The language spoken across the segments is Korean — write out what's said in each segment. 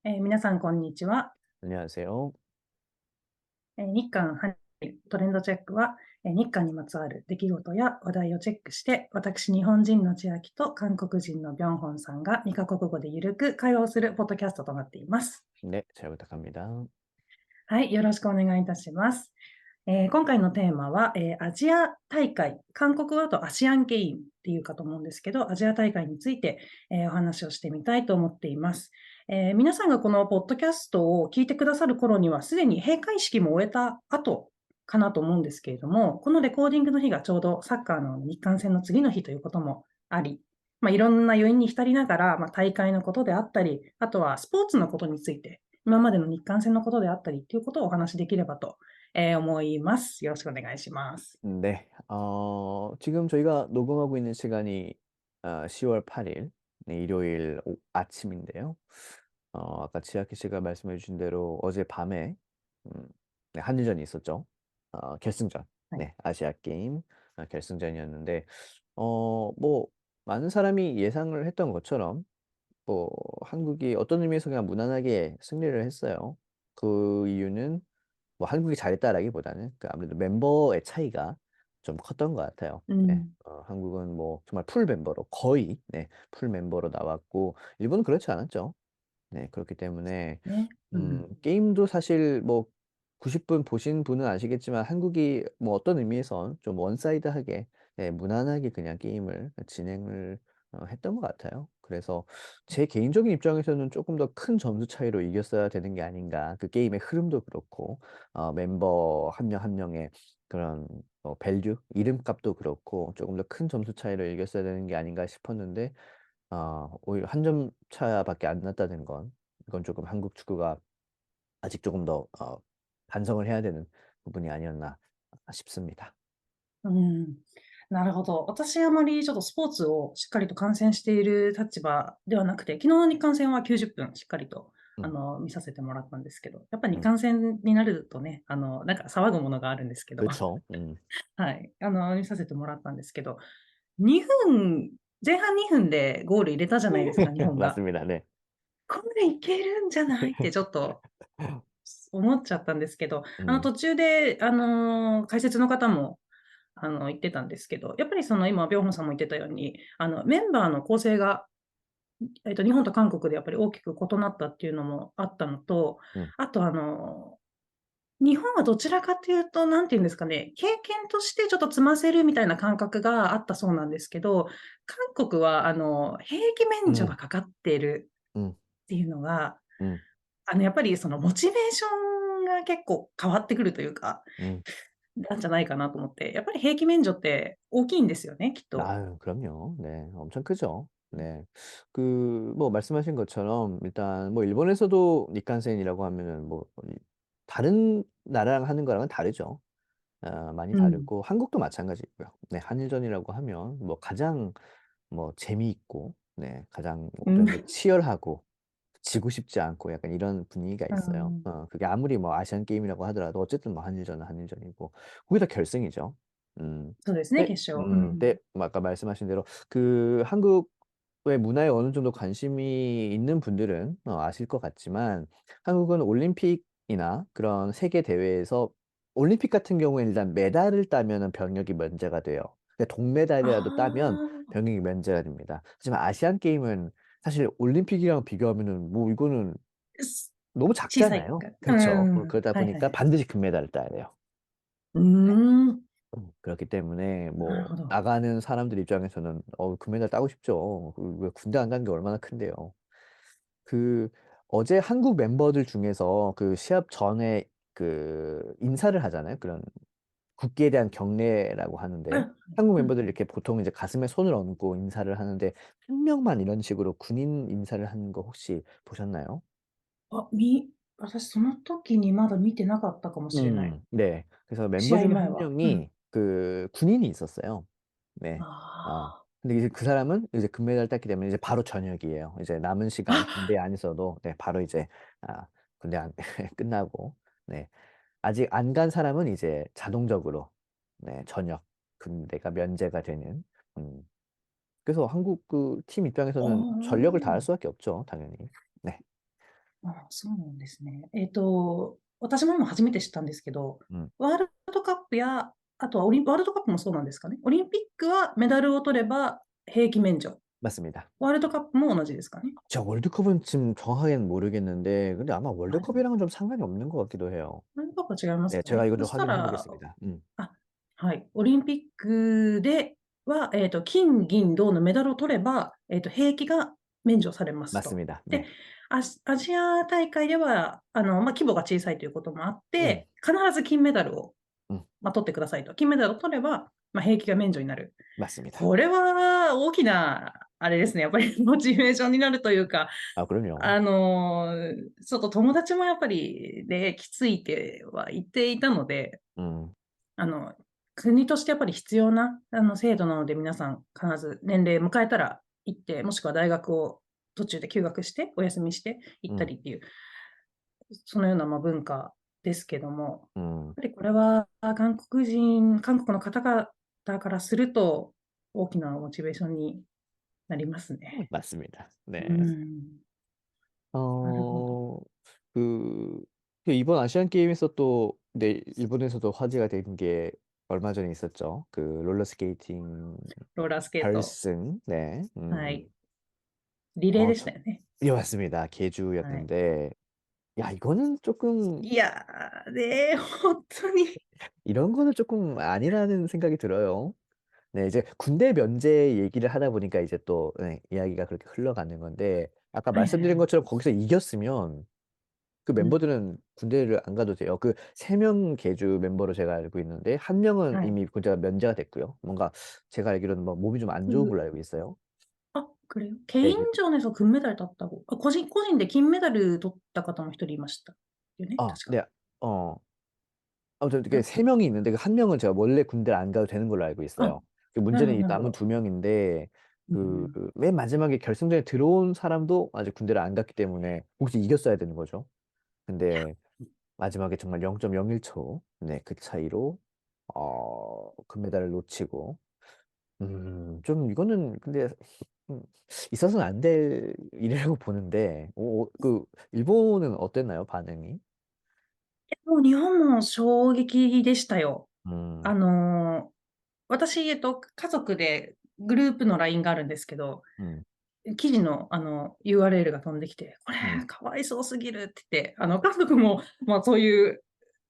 皆さん、こんにちは。안녕하세요. 日韓韓トレンドチェックは、日韓にまつわる出来事や話題をチェックして、私、日本人の千秋と韓国人のビョンホンさんが2カ国語でゆるく会話をするポッドキャストとなっています。네, 잘 부탁합니다. はい、よろしくお願いいたします。今回のテーマは、アジア大会、韓国語だとアシアンゲインっていうかと思うんですけど、アジア大会について、お話をしてみたいと思っています。皆さんがこのポッドキャストを聞いてくださる頃には、すでに閉会式も終えた後かなと思うんですけれども、このレコーディングの日がちょうどサッカーの日韓戦の次の日ということもあり、いろんな余韻に浸りながら、大会のことであったり、あとはスポーツのことについて、今までの日韓戦のことであったりっていうことをお話しできればと思います。よろしくお願いします。네, 지금 저희가 녹음하고 있는 시간이 10월 8일, 네, 일요일 아침인데요. 아까 지아키 씨가 말씀해 주신 대로 어젯밤에 네, 한일전이 있었죠. 결승전, はい。네, 아시아 게임 결승전이었는데, 뭐 많은 사람이 예상을 했던 것처럼 뭐 한국이 어떤 의미에서 그냥 무난하게 승리를 했어요. 그 이유는 뭐 한국이 잘했다라기보다는 그 아무래도 멤버의 차이가 좀 컸던 것 같아요. う 네, ん。한국은 뭐 정말 풀 멤버로 거의 네, 풀 멤버로 나왔고 일본은 그렇지 않았죠. 네, 그렇기 때문에 ね。うん。게임도 사실 뭐 90분 보신 분은 아시겠지만 한국이 뭐 어떤 의미에선 좀 원사이드하게 네, 무난하게 그냥 게임을 진행을 했던 것 같아요. 그래서 제 개인적인 입장에서는 조금 더 큰 점수 차이로 이겼어야 되는 게 아닌가. 그 게임의 흐름도 그렇고 멤버 한 명 한 명의 그런 밸류, 이름값도 그렇고 조금 더 큰 점수 차이로 이겼어야 되는 게 아닌가 싶었는데 오히려 한 점 차밖에 안 났다는 건 이건 조금 한국 축구가 아직 조금 더 반성을 해야 되는 부분이 아니었나 싶습니다. うん。なるほど。私はあまりちょっとスポーツをしっかりと観戦している立場ではなくて、昨日の日韓戦は90分しっかりと음, 見させてもらったんですけど、やっぱり日 음, 韓戦になるとね、なんか騒ぐものがあるんですけど、그렇죠. はい、見させてもらったんですけど、2分、前半2分でゴール入れたじゃないですか、日本が。맞습니다. 네. これいけるんじゃないってちょっと思っちゃったんですけど、음, 途中で、解説の方も、言ってたんですけど、やっぱりその今、ビョンホンさんも言ってたように、メンバーの構成が、日本と韓国でやっぱり大きく異なったっていうのもあったのと、음, あと日本はどちらかというと、なんていうんですかね、経験としてちょっと積ませるみたいな感覚があったそうなんですけど、韓国は、兵役免除が 음, かかっている 음, っていうのが、음, やっぱりそのモチベーションが結構変わってくるというか、음. なんじゃないかなと思って、やっぱり兵役免除って大きいんですよね、きっと。아유, 그럼요. 네, 엄청 크죠. 네. 뭐, 말씀하신 것처럼, 일단, 뭐, 일본에서도 니칸센이라고 하면은, 뭐, 다른 나라랑 하는 거랑은 다르죠. 많이 うん。다르고, 한국도 마찬가지고요. 네, 한일전이라고 하면, 뭐, 가장, 뭐, 재미있고, 네, 가장うん。어떤 게 치열하고, 지고 싶지 않고, 약간 이런 분위기가 う 있어요. ん。그게 아무리 뭐, 아시안 게임이라고 하더라도, 어쨌든 뭐, 한일전은 한일전이고, 거기다 결승이죠. 음. そうですね、네, 決勝。うん。네, 뭐 아까 말씀하신 대로 그 한국의 문화에 어느 정도 관심이 있는 분들은 아실 것 같지만 한국은 올림픽이나 그런 세계 대회에서 올림픽 같은 경우에 일단 메달을 따면은 병역이 면제가 돼요. 근데あ 동메달이라도 따면 병역이 면제가 됩니다. 하지만 아시안 게임은 사실 올림픽이랑 비교하면은 뭐 이거는 あ、너무 小さい 작잖아요. か。う 그렇죠. ん。그러다 はいはいは 보니까 い。반드시 금메달을 따야 돼요. うーん。그렇기 때문에 뭐なるほど。나가는 사람들 입장에서는 금메달 따고 싶죠. 왜 군대 안 가는 게 얼마나 큰데요. 그 어제 한국 멤버들 중에서 그 시합 전에 그 인사를 하잖아요. 그런 국기에 대한 경례라고 う 하는데 ん。한국 うん。멤버들 이렇게 보통 이제 가슴에 손을 얹고 인사를 하는데 한 명만 이런 식으로 군인 인사를 하는 거 혹시 보셨나요? あ、私その時にまだ見てなかったかもしれない。네. 그래서 멤버 試合 중에 前 한 は。うん。명이 그 군인이 있었어요. 네. 아, あ 근데 이제 그 사람은 이제 금메달 땄기 때문에 이제 바로 전역이에요. 이제 남은 시간 あ。군대에 안 있어도 네, 바로 이제 군대 안 끝나고 네. 아직 안 간 사람은 이제 자동적으로 네, 전역 군대가 면제가 되는 그래서 한국 그 팀 あ 입장에서는 전력을 다할 あ。수밖에 없죠, 당연히. 네. あ、そうなんですね。私も今初めて知ったんですけど、음. ワールドカップや、あとはワールドカップもそうなんですかね。オリンピックはメダルを取れば兵役免除。 맞습니다. ワールドカップも同じですかね。 제가 월드컵은 지금 정확하게는 모르겠는데, 근데 아마 はい。 월드컵이랑은 좀 상관이 없는 것 같기도 해요. ワールドカップは違います 네, か 제가 ね。 이거 そ 좀 した 확인해 ら、보겠습니다. あ、はい。オリンピックでは、金、銀、銅のメダルを取れば、兵役が免除されますと。 맞습니다. で、네. アジア大会では、規模が小さいということもあっ 음, て、必ず金メダルを、음, 取ってくださいと。金メダルを取れば、兵役が免除になる。 맞습니다. これは大きな、あれですね、やっぱりモチベーションになるというか、아, 그럼요. ちょっと友達もやっぱりで、きついては言っていたので、음, あの、国としてやっぱり必要な制度なので、皆さん必ず年齢迎えたら行って、もしくは大学を途中で休学して、お休みして行ったり 음, っていう、そのような文化ですけども、やっ 음, ぱりこれは韓国の方々からすると、大きなモチベーションになりますね。 맞습니다. う 네. ん。なるほど。 어, 그, 이번 아시안 게임에서 또, 네, 일본에서도 화제가 된 게 얼마 전에 있었죠. 그 롤러스케이팅 ローラースケート。 결승, 네, はい。リレーでしたよね。 예, 맞습니다. はい。 계주였는데, 야, 이거는 조금, いやー、ね、本当に。 이런 거는 조금 아니라는 생각이 들어요. 네, 이제 군대 면제 얘기를 하다 보니까 이제 또 네, 이야기가 그렇게 흘러가는 건데, 아까 はいはいは 말씀드린 い。 것처럼 거기서 이겼으면 그 うん。 멤버들은 군대를 안 가도 돼요. 그 세 명 계주 멤버로 제가 알고 있는데, 한 명은 はい。 이미 군대가 면제가 됐고요. 뭔가 제가 알기로는 뭐 몸이 좀 안 좋은 く 걸로 알고 있어요. 그래요? 네, 그- 개인전에서 금메달 땄다고.個人で金メダル取った方も一人いましたよね、確か。 네, 어, 아무튼 이게 아, 세 명이 있는데 그 한 명은 제가 원래 군대를 안 가도 되는 걸로 알고 あ、 있어요. 그 なるほ 문제는 ど 이 なるほ 남은 ど。두 명인데うん。그맨 마지막에 결승전에 들어온 사람도 아직 군대를 안 갔기 때문에 혹시 이겼어야 되는 거죠. いや、 근데 마지막에 정말 0.01초 네, 그 차이로 금메달을 놓치고 좀 이거는 근데 음, 있어서는 안 될 일이라고 보는데 그 일본은 어땠나요, 반응이? もう日本も衝撃でしたよ。あ 음, の、私、家族でグループの LINE があるんですけど、음, 記事のURL が飛んできて、これ음, かわいそうすぎるって言って、家族も、そういう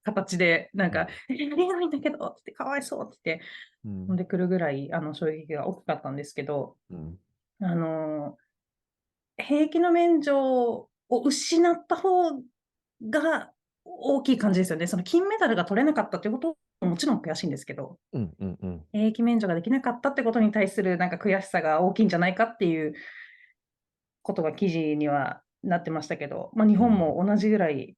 形で、なんか、음, ありえないんだけどって、かわいそうって言って、飛ん 음, でくるぐらい、衝撃が大きかったんですけど、음. あの、兵役の免除を失った方が大きい感じですよね。その金メダルが取れなかったということももちろん悔しいんですけど、음. 兵役免除ができなかったってことに対するなんか悔しさが大きいんじゃないかっていうことが記事にはなってましたけど、日本 음, も同じぐらい、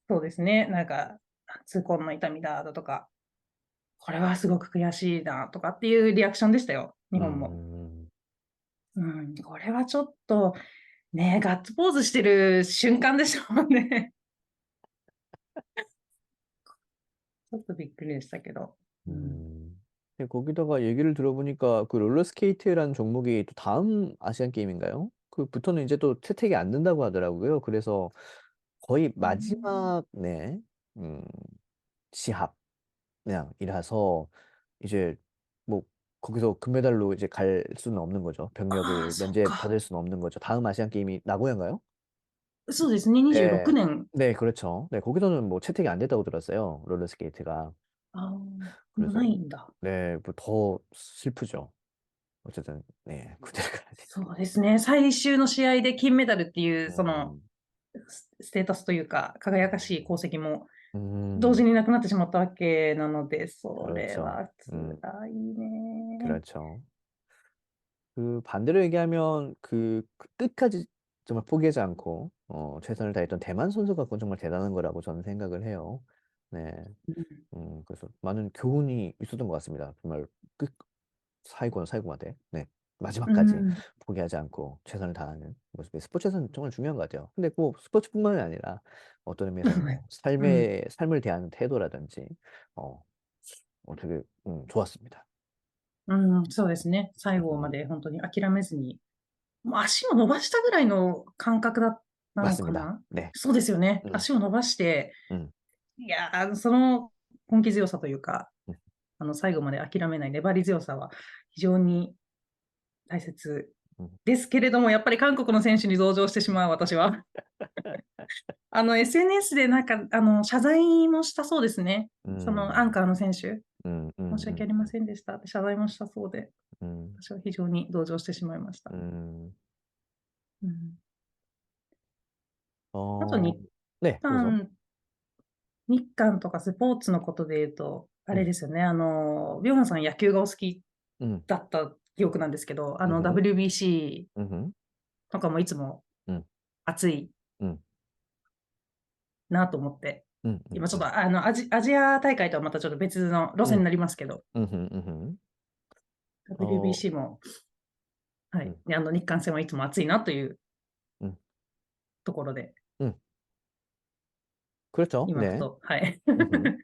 そうですね、なんか痛恨の痛みだとか、これはすごく悔しいなとかっていうリアクションでしたよ、日本も。 음. うん、これはちょっとね、ガッツポーズしてる瞬間でしょうね。ちょっとびっくりでしたけど。うん。 근데 거기다가 얘기를 들어보니까 그 롤러스케이트라는 종목이 또 다음 아시안 게임인가요? 그부터는 이제 또 채택이 안 된다고 하더라고요. 그래서 거의 うん、 마지막 네, 음, 시합 그냥 이라서 이제 뭐 거기서 금메달로 이제 갈 수는 없는 거죠. ああ、병역을 そっ 면제 か。받을 수는 없는 거죠. 다음 아시안 게임이 나고야인가요? そうですね、26 네, 年。네, 그렇죠. 네, 거기서는 뭐 채택이 안 됐다고 들었어요. 롤러스케이트가. ああ、もうな 그래서 いんだ。네, 뭐 더 슬프죠. 어쨌든 네, 군대를 가야 되니까. そうですね、最終の試合で金メダルっていう、その、음, ステータスというか、輝かしい功績も同時 음, になくなってしまったわけなので、それ 그렇죠. は辛いね。 그렇죠. 그 반대로 얘기하면 그 끝까지 정말 포기하지 않고 최선을 다했던 대만 선수가 그건 정말 대단한 거라고 저는 생각을 해요. 네, うん。 그래서 많은 교훈이 있었던 것 같습니다. 정말 끝 사이고는 사이고마대. 네, う 마지막까지 ん。 포기하지 않고 최선을 다하는 모습이 스포츠에서는 정말 중요한 것 같아요. 근데 뭐 스포츠뿐만이 아니라 어떤 의미에서는 뭐 うん。 삶을 대하는 태도라든지 어, 되게 좋았습니다. うん、そうですね。最後ま 음, で本当に諦めずに、もう足を伸ばしたぐらいの感覚だっなのか 맞습니다. な。 네. そうですよね。 음. 足を伸ばして、 음. いやー、その根気強さというか、음. 最後まで諦めない粘り強さは非常に大切 음. ですけれども、やっぱり韓国の選手に同情してしまう私は。SNS でなんか、謝罪もしたそうですね。そのアン 음. カーの選手、음. 申し訳ありませんでしたって謝罪もしたそうで、 음. 私は非常に同情してしまいました。 음. うん、あと 어 日 네. 그러죠. 韓、日韓とかスポーツのことで言うと、あれ 음. ですよね、ビョンさん野球がお好き 음. だった記憶なんですけど、음흠. WBC 음흠. とかもいつも 음. 熱い 음. なと思って、음. 今ちょっ 음. とアジア大会とはまたちょっと別の路線 음. になりますけど、 음흠. 음흠. 어. WBC も、はい、음. 日韓戦はいつも熱いなという 음. ところで、 음. 그렇죠. 今ふ 네. と、はい、 음흠.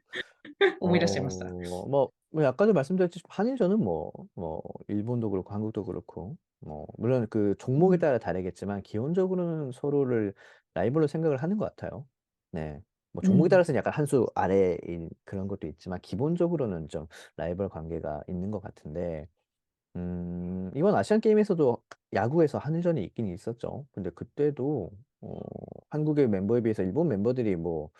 思い出してました。 뭐 아까도 말씀드렸듯이 한일전은 뭐 일본도 그렇고 한국도 그렇고 뭐 물론 그 う 종목에 ん 따라 다르겠지만 기본적으로는 서로를 라이벌로 생각을 하는 것 같아요. 네. 뭐 う 종목에 ん 따라서는 약간 한 수 아래인 그런 것도 있지만 기본적으로는 좀 라이벌 관계가 있는 것 같은데 이번 아시안 게임에서도 야구에서 한일전이 있긴 있었죠. 근데 그때도 어 한국의 멤버에 비해서 일본 멤버들이 뭐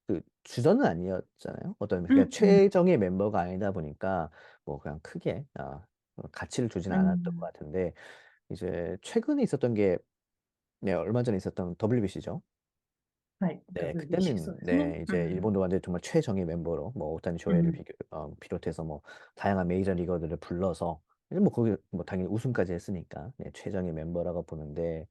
그 주전은 아니었잖아요. 어떤 う 그냥 んうん 최정예 멤버가 아니다 보니까 뭐 그냥 크게 가치를 두진 う 않았던 것 ん、 같은데 이제 최근에 있었던 게 네 얼마 전에 있었던 WBC죠. はい、네 WBC、 そ 그때는 うですね。 네 う 이제 ん 일본도 완전히 정말 최정예 멤버로 뭐 오타니 う 쇼헤이를 ん 비롯해서 뭐 다양한 메이저 리거들을 불러서 이제 뭐 거기 뭐 당연히 우승까지 했으니까 네 최정예 멤버라고 보는데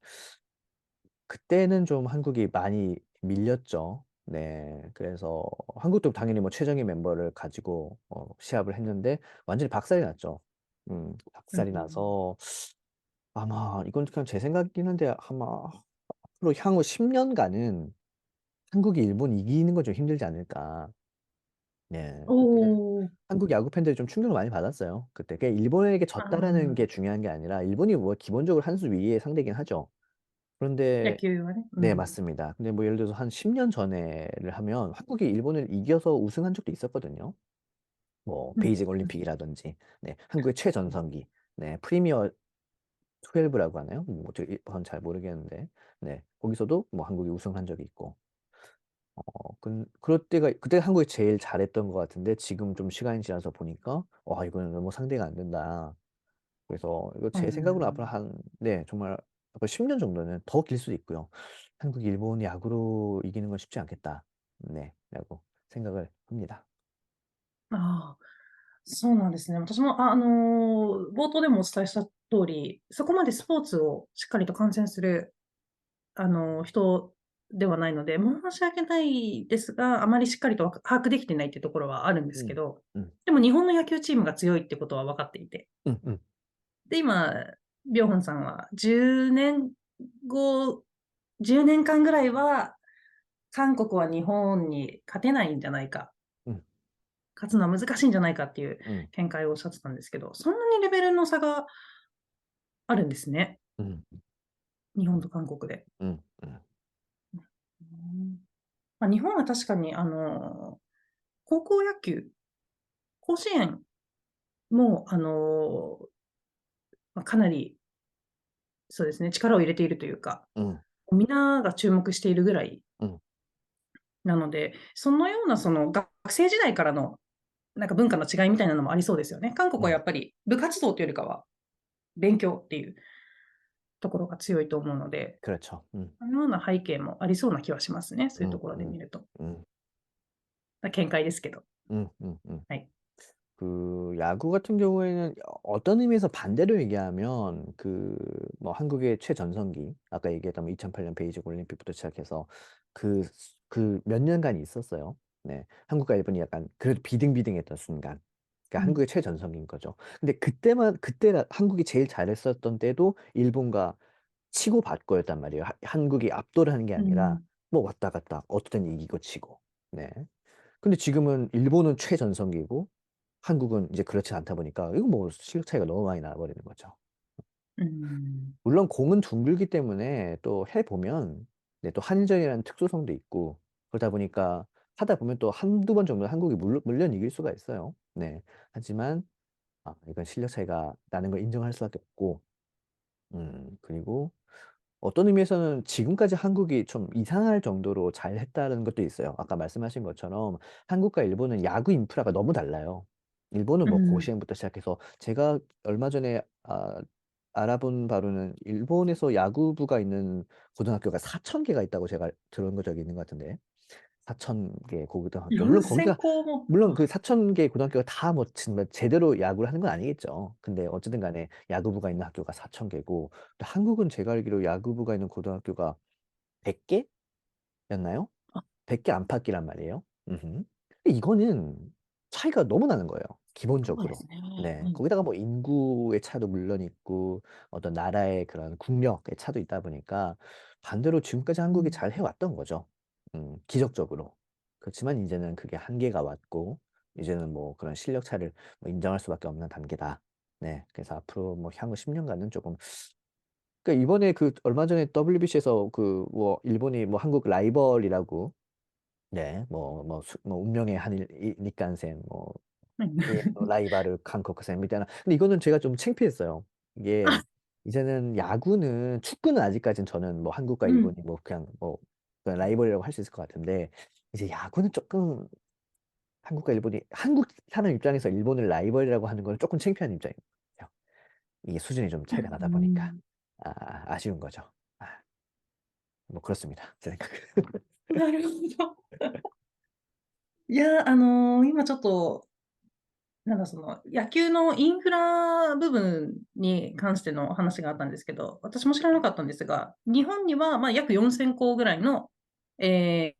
그때는 좀 한국이 많이 밀렸죠. 네. 그래서 한국도 당연히 뭐 최정예 멤버를 가지고 시합을 했는데 완전히 박살이 났죠. うん、 박살이 나서 아마 이건 그냥 제 생각이긴 한데 아마 앞으로 향후 10 년간은 한국이 일본 이기는 건 좀 힘들지 않을까. 네. お 그때 お、 한국 야구 팬들이 좀 충격을 많이 받았어요 그때. 그게 일본에게 あ 졌다라는 게 ー 중요한 게 아니라 일본이 뭐 기본적으로 한 수 위의 상대이긴 하죠. 野 그런데 球はね。う 네 ん 맞습니다. 근데 뭐 예를 들어서 한 10년 전에를 하면 한국이 일본을 이겨서 우승한 적도 있었거든요. 뭐 うん 베이징 올림픽이라든지 네 한국의 최전성기 네 프리미어 12라고 하나요? 뭐 저 그건 잘 모르겠는데 네 거기서도 뭐 한국이 우승한 적이 있고 그럴 때가 그때 한국이 제일 잘했던 것 같은데 지금 좀 시간이 지나서 보니까 '와 이거는 너무 상대가 안 된다.' 그래서 이거 う 제 생각으로는 앞으로 ん、 한 네 정말 앞으로 10년 정도는 더 길 수도 있고요. '한국이 일본 야구로 이기는 건 쉽지 않겠다.' 네 라고 생각을 합니다. ああ、そうなんですね。私も、冒頭でもお伝えした通り、そこまでスポーツをしっかりと観戦する、人ではないので、申し訳ないですが、あまりしっかりと把握できてないっていうところはあるんですけ 음. ど、음. でも日本の野球チームが強いってことは分かっていて。음음. で、今、ビョンホンさんは10年後、10年間ぐらいは、韓国は日本に勝てないんじゃないか、음. 勝つのは難しいんじゃないかっていう 음. 見解をおっしゃってたんですけど、そんなにレベルの差があるんですね。 음. 日本と韓国で。 음. 음. うん、まあ、日本は確かに高校野球、甲子園もまあ、かなりそうですね、力を入れているというか、음. みんなが注目しているぐらい 음. なので、そのようなその学生時代からのなんか文化の違いみたいなのもありそうですよね。韓国はや 음. っぱり部活動というよりかは勉強っていうところが強いと思うので、 그렇죠. そのような背景もありそうな気はしますね。そういうと 음. ころで 음. 見ると。음. 見解ですけど。 음. はい。 그 야구 같은 경우에는 어떤 의미에서 반대로 얘기하면 그 뭐 한국의 최전성기 아까 얘기했던 뭐 2008년 베이징 올림픽부터 시작해서 몇 년간이 있었어요. 네. 한국과 일본이 약간 그래도 비등비등했던 순간. う 그러니까 ん。 한국의 최전성기인 거죠. 근데 그때 한국이 제일 잘했었던 때도 일본과 치고받고였단 말이에요. 한국이 압도를 하는 게 う 아니라 ん。 뭐 왔다 갔다 어떤 때는 이기고 치고. 네. 근데 지금은 일본은 최전성기고 한국은 이제 그렇지 않다 보니까 이거 뭐 실력 차이가 너무 많이 나 버리는 거죠. うん 물론 공은 둥글기 때문에 또 해 보면 네 또 한일전이라는 특수성도 있고 그러다 보니까 하다 보면 또 한두 번 정도는 한국이 물론 이길 수가 있어요. 네. 하지만 이건 실력 차이가 나는 걸 인정할 수밖에 없고 그리고 어떤 의미에서는 지금까지 한국이 좀 이상할 정도로 잘했다는 것도 있어요. 아까 말씀하신 것처럼 한국과 일본은 야구 인프라가 너무 달라요. 일본은 뭐 음. 고시행부터 시작해서 제가 얼마 전에 알아본 바로는 일본에서 야구부가 있는 고등학교가 4,000 개가 있다고 제가 들은 적이 있는 것 같은데. 4,000개 고등학교. 물론4000 거기가校も、물론 그あ、 4,000개 고등학교가 다 뭐 정말 제대로 야구를 하는 건 아니겠죠. 근데 어쨌든 간에 야구부가 있는 학교가 4,000 개고 또 한국은 제가 알기로 야구부가 있는 고등학교가 100 개였나요? 100개 안팎이란 말이에요. 음음. 근데 이거는 차이가 너무 나는 거예요, そうで 기본적으로. すね。う 네. ん。거기다가 뭐 인구의 차도 물론 있고 어떤 나라의 그런 국력의 차도 있다 보니까 반대로 지금까지 う 한국이 ん。잘 해 왔던 거죠. 기적적으로. 그렇지만 인제는 그게 한계가 왔고 이제는 뭐 그런 실력 차를 뭐 인정할 수밖에 없는 단계다. 네. 그래서 앞으로 뭐 향후 10 년간은 쪼금 그러니까 이번에 그 얼마 전에 WBC에서 그 뭐 일본이 뭐 한국 라이벌이라고 네 뭐 운명의 한일日韓戦 뭐 はい。永遠のライバル韓国戦 みたいな. 근데 이거는 제가 좀 창피했어요. 이게 あ、이제는 야구는 축구는 아직까진 저는 뭐 한국과 うん。일본이 뭐 그냥 뭐 그냥 라이벌이라고 할 수 있을 것 같은데 이제 야구는 쪼끔 한국과 일본이 한국 사람 입장에서 일본을 라이벌이라고 하는 거는 쪼끔 창피한 입장인 것 같아요. 이게 수준이 좀 う 차이가 나다 보니까. ん。아쉬운 거죠. 뭐 그렇습니다. 제 생각은. なるほど。いや、今ちょっと、なんだその、野球のインフラ部分に関しての話があったんですけど、私も知らなかったんですが、日本には、ま、約4000校ぐらいの、ええ、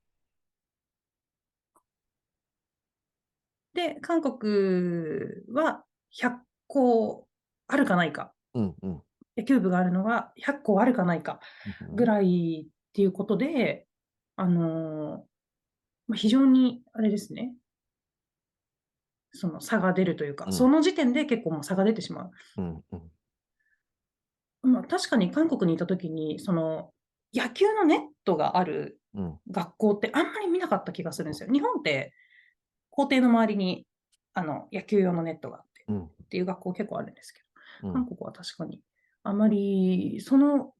で、韓国は100校あるかないか、うんうん。野球部があるのが100校あるかないかぐうん。らいっていうことで、あの、ま、非常にあれですね、その差が出るというか、うん。その時点で結構もう差が出てしまう。うんうん。まあ、確かに韓国にいた時に、その、野球のネットがあるうん。学校ってあんまり見なかった気がするんでうん。すよ。日本って校庭の周りに、野球用のネットがあって、うん。っていう学校結構あるんですけど、うん。韓国は確かにあまりその、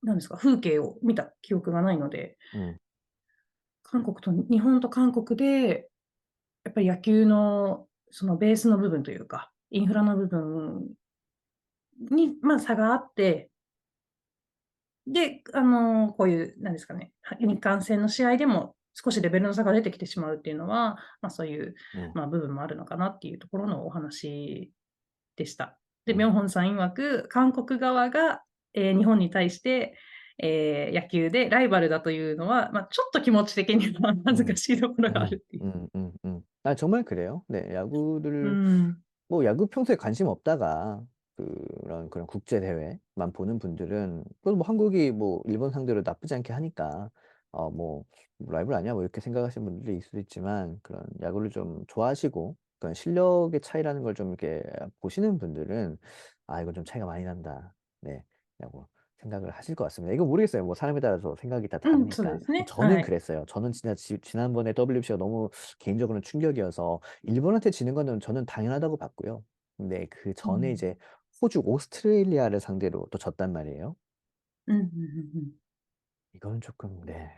なんですか、風景を見た記憶がないので、うん。韓国と日本と韓国で、やっぱり野球のそのベースの部分というか、インフラの部分に、まあ、差があって、で、こういう、なんですかね、日韓戦の試合でも少しレベルの差が出てきてしまうっていうのは、ま、そういう、うん。ま、部分もあるのかなっていうところのお話でした。で、うん。ミョンホンさん曰く、韓国側が、日本に対して、野球でライバルだというのは、ま、ちょっと気持ち的には恥ずか 음. しいところがあ 음. るっていう。정말 그래요. 네. 야구를 ん。뭐 야구 평소에 관심 없다가 그런 국제 대회만 보는 분들은 그래도 뭐 한국이 뭐 일본 상대로 나쁘지 않게 하니까 뭐 '라이벌 아니야?' 뭐 이렇게 생각하시는 분들도 있을 수도 있지만 그런 야구를 좀 좋아하시고 그런 실력의 차이라는 걸 좀 이렇게 보시는 분들은 '아 이건 좀 차이가 많이 난다.' 네. 라고 생각을 하실 것 같습니다. 이거 모르겠어요. 뭐 사람에 따라서 생각이 다 うん、そうで 다르니까. すね。저는 はい。그랬어요. 저는 진짜 지난번에 WBC가 너무 개인적으로는 충격이어서 일본한테 지는 거는 저는 당연하다고 봤고요. 근데 그전에 うん。이제 호주, 오스트레일리아를 상대로 또 졌단 말이에요. うん、ふんふんふん。이거는 쪼끔 네.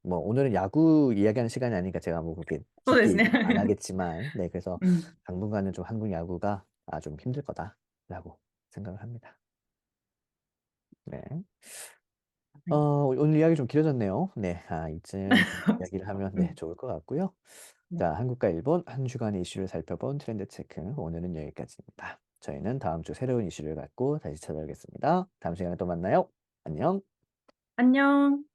뭐 오늘은 야구 이야기하는 시간이 아니니까 제가 뭐 그렇게 そうで 깊게 すね。얘기는 안 하겠지만 네 그래서 うん。당분간은 좀 '한국 야구가 좀 힘들 거다.'라고 생각을 합니다. 네.はい。오늘 이야기 좀 길어졌네요. 네. 이쯤 이야기를 하면 う 네 ん。좋을 것 같고요. ね。자 한국과 일본 한 주간의 이슈를 살펴본 트렌드 체크 오늘은 여기까지입니다. 저희는 다음 주 새로운 이슈를 갖고 다시 찾아오겠습니다. 다음 시간에 또 만나요. 안녕. 안녕.